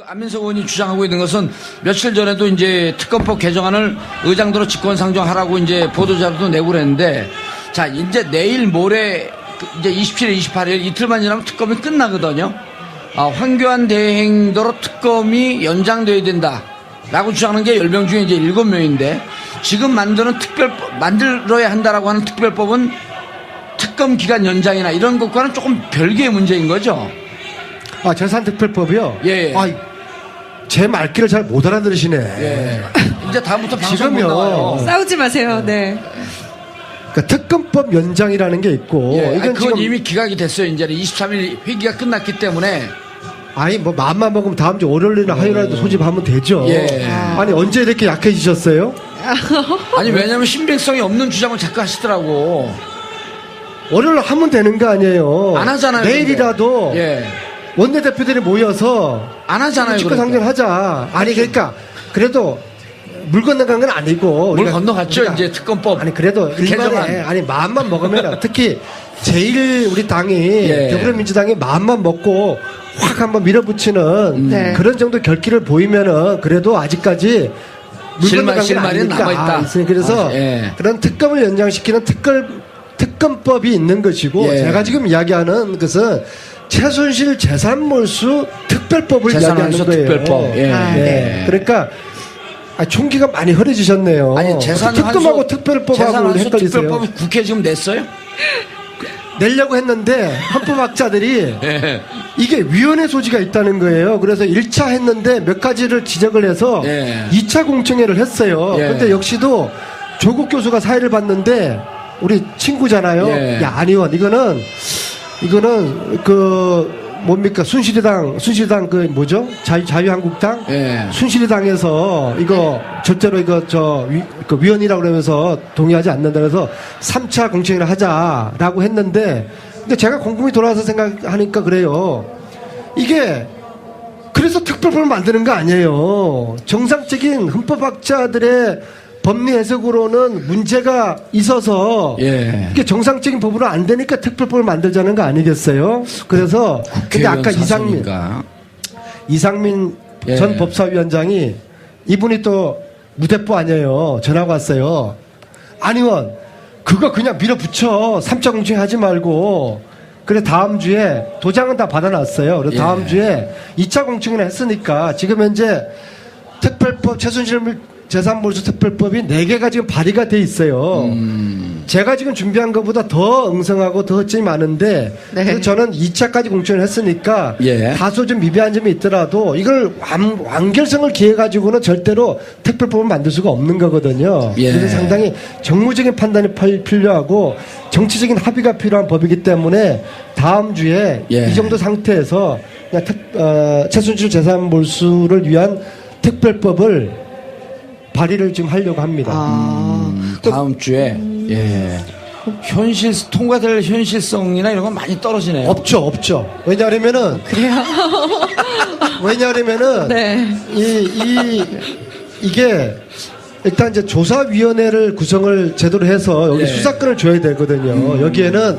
안민석 의원이 주장하고 있는 것은 며칠 전에도 이제 특검법 개정안을 의장대로 직권상정하라고 이제 보도자료도 내고 그랬는데, 자, 이제 내일 모레, 이제 27일, 28일 이틀만 지나면 특검이 끝나거든요. 황교안 대행도로 특검이 연장돼야 된다라고 주장하는 게 10명 중에 이제 7명인데, 지금 만들어야 한다라고 하는 특별법은 특검 기간 연장이나 이런 것과는 조금 별개의 문제인 거죠. 재산특별법이요? 예. 제 말귀를 잘 못 알아들으시네. 예. 이제 다음부터 방송 못 지금요. 나와요. 싸우지 마세요. 네. 그러니까 특검법 연장이라는 게 있고. 예. 이건 그건 지금 이미 기각이 됐어요. 이제 23일 회기가 끝났기 때문에. 뭐 마음만 먹으면 다음 주 월요일이나 화요일에도 소집하면 되죠. 예. 아니 언제 이렇게 약해지셨어요? 아니 왜냐면 신빙성이 없는 주장을 자꾸 하시더라고. 월요일 하면 되는 거 아니에요. 안 하잖아요. 내일이라도 근데. 예. 원내대표들이 모여서 안 하잖아요. 직권상정하자. 아니 그러니까 그래도 물 건너간 건 아니고 물 건너갔죠. 이제 특검법. 아니 그래도 개정안. 일반에 아니 마음만 먹으면 특히 제일 우리 당이 예. 더불어민주당이 마음만 먹고 확 한번 밀어붙이는 네. 그런 정도 결기를 보이면은 그래도 아직까지 물 건너간 건 실마리는 아니니까. 남아있다. 그래서 예. 그런 특검을 연장시키는 특검법이 있는 것이고 예. 제가 지금 이야기하는 것은 최순실 재산몰수 특별법을 이야기하는 재산몰수 거예요. 특별법. 예. 네. 그러니까 총기가 많이 흐려지셨네요. 아니 특검하고 특별법하고 헷갈리세요. 특별법은 국회 지금 냈어요? 내려고 했는데 헌법학자들이 예. 이게 위헌의 소지가 있다는 거예요. 그래서 1차 했는데 몇 가지를 지적을 해서 예. 2차 공청회를 했어요. 예. 근데 역시도 조국 교수가 사회를 봤는데 우리 친구잖아요. 예. 야, 안 의원 이거는 뭡니까 순실이당 그 뭐죠? 자유한국당 예. 순실이당에서 이거 절대로 위원이라고 그러면서 동의하지 않는다 그래서 3차 공청회를 하자라고 했는데 근데 제가 곰곰이 돌아와서 생각하니까 그래요. 이게 그래서 특별법을 만드는 거 아니에요. 정상적인 헌법학자들의 법리 해석으로는 문제가 있어서 예. 이게 정상적인 법으로 안 되니까 특별법을 만들자는 거 아니겠어요? 그래서 근데 아까 이상민 예. 전 법사위원장이 이분이 또 무대뽀 아니에요. 전화가 왔어요. 안 의원 그거 그냥 밀어붙여 3차 공청회 하지 말고 그래 다음 주에 도장은 다 받아놨어요. 그래서 예. 다음 주에 2차 공청회를 했으니까 지금 현재 특별법 최순실 재산몰수 특별법이 4개가 지금 발의가 돼 있어요. 제가 지금 준비한 것보다 더 엉성하고 더 점이 많은데 네. 그래서 저는 2차까지 공청을 했으니까 예. 다소 좀 미비한 점이 있더라도 이걸 완결성을 기해 가지고는 절대로 특별법을 만들 수가 없는 거거든요. 예. 그래서 상당히 정무적인 판단이 필요하고 정치적인 합의가 필요한 법이기 때문에 다음 주에 예. 이 정도 상태에서 그냥 최순실 재산몰수를 위한 특별법을 발의를 지금 하려고 합니다. 다음 주에 예. 통과될 현실성이나 이런 건 많이 떨어지네요. 없죠. 왜냐하면은 그래요? 네. 이게 일단 이제 조사위원회를 구성을 제대로 해서 여기 예. 수사권을 줘야 되거든요. 여기에는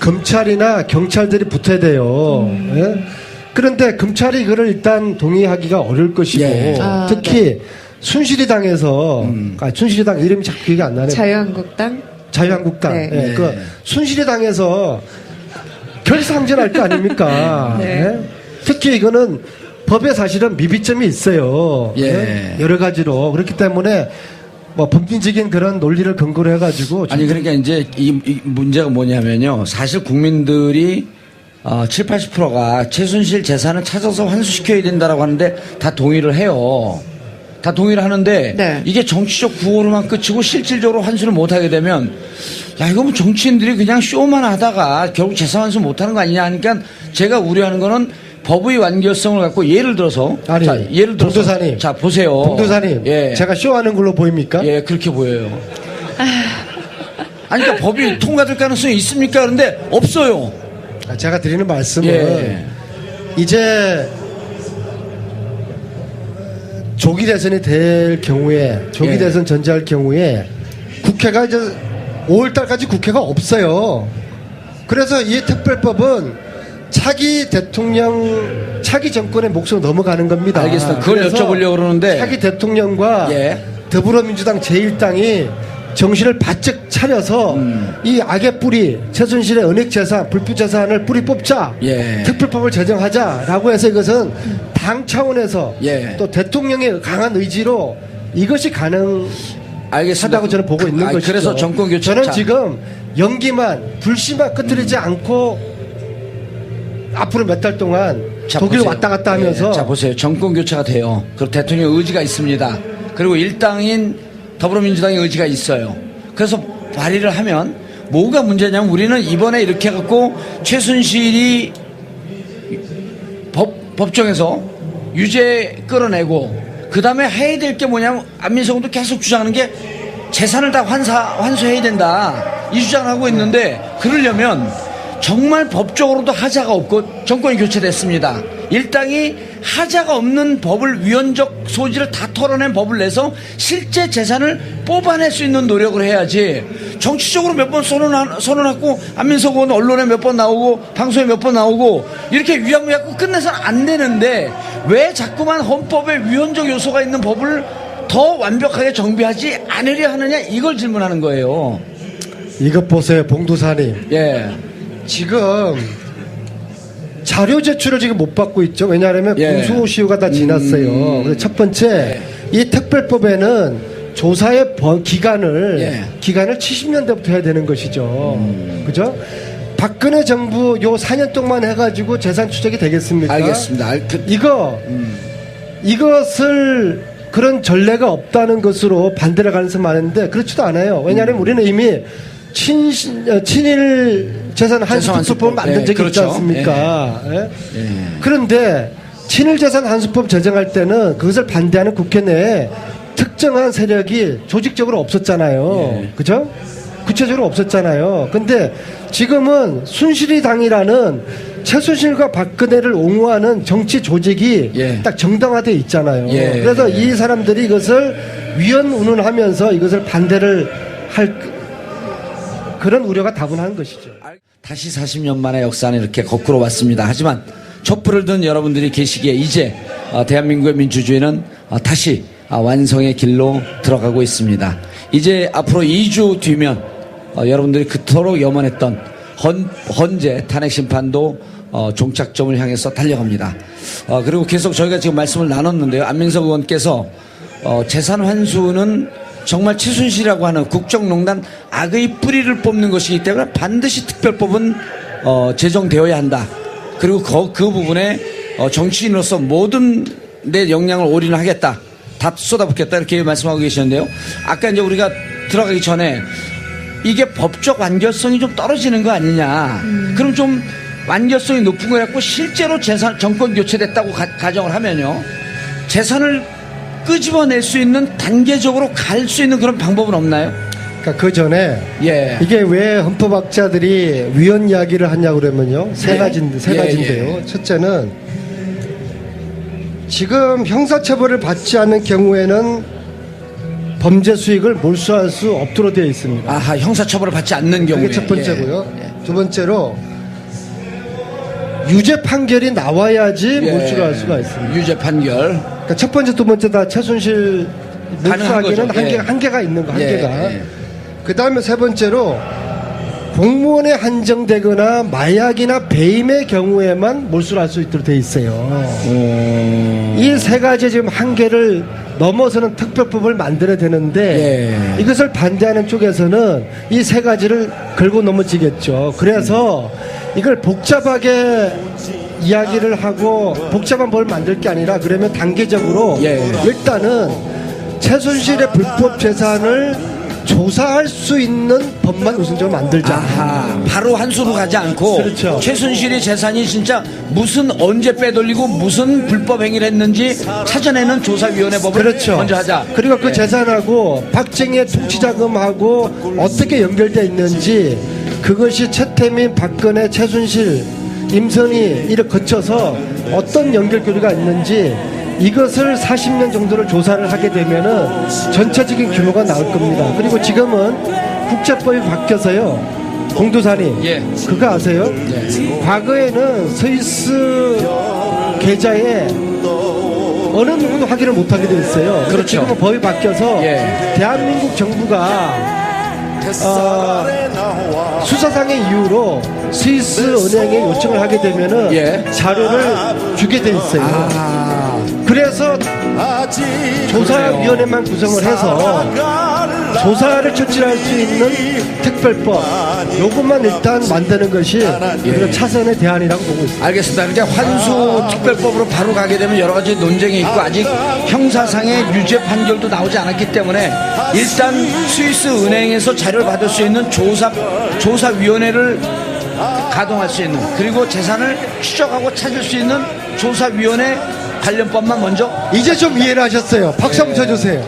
검찰이나 경찰들이 붙어야 돼요. 예? 그런데 검찰이 이거를 일단 동의하기가 어려울 것이고 예. 특히 순실이당에서 순실이당 이름이 자꾸 기억이 안 나네. 자유한국당. 네. 예, 그 순실이당에서 결사항전할 거 아닙니까? 네. 예? 특히 이거는 법에 사실은 미비점이 있어요. 예. 예? 여러 가지로 그렇기 때문에 뭐 법리적인 그런 논리를 근거로 해가지고 아니 그러니까 이제 이 문제가 뭐냐면요. 사실 국민들이 7, 80%가 최순실 재산을 찾아서 환수시켜야 된다라고 하는데 다 동의를 해요. 다 동의를 하는데 네. 이게 정치적 구호로만 끝이고 실질적으로 환수를 못하게 되면 야 이거 뭐 정치인들이 그냥 쇼만 하다가 결국 재산 환수 못하는 거 아니냐 하니까 제가 우려하는 거는 법의 완결성을 갖고 예를 들어서 아니, 봉도사님. 자 보세요. 봉도사님, 예. 제가 쇼하는 걸로 보입니까? 예, 그렇게 보여요. 아니, 그러니까 법이 통과될 가능성이 있습니까? 그런데 없어요. 제가 드리는 말씀은 예. 이제 조기 대선이 될 경우에 조기 예. 대선 전제할 경우에 국회가 이제 5월달까지 국회가 없어요. 그래서 이 특별법은 차기 대통령, 차기 정권의 몫으로 넘어가는 겁니다. 알겠습니다. 그걸 그래서 여쭤보려고 그러는데. 차기 대통령과 예. 더불어민주당 제1당이 정신을 바짝 차려서 이 악의 뿌리, 최순실의 은닉재산, 불법재산을 뿌리 뽑자. 예. 특별법을 제정하자라고 해서 이것은 당 차원에서 예. 또 대통령의 강한 의지로 이것이 가능하다고 알겠습니다. 저는 보고 있는 것이죠. 그래서 정권 교체. 저는 지금 연기만, 불씨만 끄트리지 않고 앞으로 몇 달 동안 독일 보세요. 왔다 갔다 하면서 예, 자 보세요. 정권 교체가 돼요. 그리고 대통령 의지가 있습니다. 그리고 일당인 더불어민주당의 의지가 있어요. 그래서 발의를 하면 뭐가 문제냐면 우리는 이번에 이렇게 해갖고 최순실이 법정에서 유죄 끌어내고 그 다음에 해야 될 게 뭐냐면 안민석도 계속 주장하는 게 재산을 다 환수해야 된다 이 주장을 하고 있는데 그러려면 정말 법적으로도 하자가 없고 정권이 교체됐습니다. 일당이 하자가 없는 법을 위헌적 소지를 다 털어낸 법을 내서 실제 재산을 뽑아낼 수 있는 노력을 해야지 정치적으로 몇 번 선언하고 안민석 의원 언론에 몇 번 나오고 방송에 몇 번 나오고 이렇게 위약무약고 끝내서는 안 되는데 왜 자꾸만 헌법에 위헌적 요소가 있는 법을 더 완벽하게 정비하지 않으려 하느냐 이걸 질문하는 거예요. 이것 보세요, 봉도사님. 예. 지금 자료 제출을 지금 못 받고 있죠. 왜냐하면 예. 공소시효가 다 지났어요. 그래서 첫 번째, 이 특별법에는 조사의 기간을 70년대부터 해야 되는 것이죠. 그죠? 박근혜 정부 요 4년 동안 해가지고 재산 추적이 되겠습니까? 알겠습니다. 이것을 그런 전례가 없다는 것으로 반대를 가능성이 많은데 그렇지도 않아요. 왜냐하면 우리는 이미 친일 재산 한수법을 만든 적이 있지 그렇죠. 않습니까? 예? 그런데 친일 재산 한수법 제정할 때는 그것을 반대하는 국회 내에 특정한 세력이 조직적으로 없었잖아요. 그죠? 구체적으로 없었잖아요. 근데 지금은 순실이당이라는 최순실과 박근혜를 옹호하는 정치 조직이 딱 정당화되어 있잖아요. 그래서 이 사람들이 이것을 위헌운운하면서 이것을 반대를 할 그런 우려가 다분한 것이죠. 다시 40년 만에 역사는 이렇게 거꾸로 왔습니다. 하지만 촛불을 든 여러분들이 계시기에 이제 대한민국의 민주주의는 다시 완성의 길로 들어가고 있습니다. 이제 앞으로 2주 뒤면 여러분들이 그토록 염원했던 헌재 탄핵 심판도 종착점을 향해서 달려갑니다. 그리고 계속 저희가 지금 말씀을 나눴는데요. 안민석 의원께서 재산 환수는 정말 최순실이라고 하는 국정농단 악의 뿌리를 뽑는 것이기 때문에 반드시 특별법은 제정되어야 한다. 그리고 그 부분에 정치인으로서 모든 내 역량을 올인하겠다. 다 쏟아붓겠다. 이렇게 말씀하고 계시는데요. 아까 이제 우리가 들어가기 전에 이게 법적 완결성이 좀 떨어지는 거 아니냐. 그럼 좀 완결성이 높은 거 같고 실제로 정권 교체됐다고 가정을 하면요. 재산을 끄집어낼 수 있는 단계적으로 갈 수 있는 그런 방법은 없나요? 그러니까 그 전에 이게 왜 헌법학자들이 위헌 이야기를 하냐고 그러면요. 세 가지인데요. 첫째는 지금 형사처벌을 받지 않는 경우에는 범죄 수익을 몰수할 수 없도록 되어 있습니다. 아하, 형사처벌을 받지 않는 경우에. 그게 첫 번째고요. 두 번째로 유죄 판결이 나와야지 몰수를 할 수가 있습니다. 유죄 판결. 그러니까 첫 번째, 두 번째 다 최순실 몰수하기는 한계가 있는 거, 한계가. 그 다음에 세 번째로 공무원에 한정되거나 마약이나 배임의 경우에만 몰수를 할 수 있도록 되어 있어요. 이 세 가지 지금 한계를 넘어서는 특별법을 만들어야 되는데 이것을 반대하는 쪽에서는 이 세 가지를 걸고 넘어지겠죠. 그래서 이걸 복잡하게 이야기를 하고 복잡한 법을 만들 게 아니라 그러면 단계적으로 일단은 최순실의 불법 재산을 조사할 수 있는 법만 우선적으로 만들자. 아하, 바로 한수로 가지 않고 그렇죠. 최순실의 재산이 진짜 무슨 언제 빼돌리고 무슨 불법 행위를 했는지 찾아내는 조사위원회 법을 먼저 하자. 그리고 그 재산하고 박정희의 통치자금하고 어떻게 연결되어 있는지 그것이 최태민, 박근혜, 최순실, 임선희 이를 거쳐서 어떤 연결고리가 있는지 이것을 40년 정도를 조사를 하게 되면은 전체적인 규모가 나올 겁니다. 그리고 지금은 국제법이 바뀌어서요. 공도사님, 예. 그거 아세요? 예. 과거에는 스위스 계좌에 어느 누구도 확인을 못하게 돼 있어요. 근데 그렇죠. 지금은 법이 바뀌어서 예. 대한민국 정부가 수사상의 이유로 스위스 은행에 요청을 하게 되면은 예. 자료를 주게 돼 있어요. 아, 그래서 조사위원회만 구성을 해서 조사를 처치할 수 있는 특별법 요것만 일단 만드는 것이 우리가 차선의 대안이라고 보고 있습니다. 알겠습니다. 이제 환수 특별법으로 바로 가게 되면 여러 가지 논쟁이 있고 아직 형사상의 유죄 판결도 나오지 않았기 때문에 일단 스위스 은행에서 자료를 받을 수 있는 조사위원회를 가동할 수 있는 그리고 재산을 추적하고 찾을 수 있는 조사위원회 관련법만 먼저 이제 좀 이해를 하셨어요. 박수 한번 쳐주세요.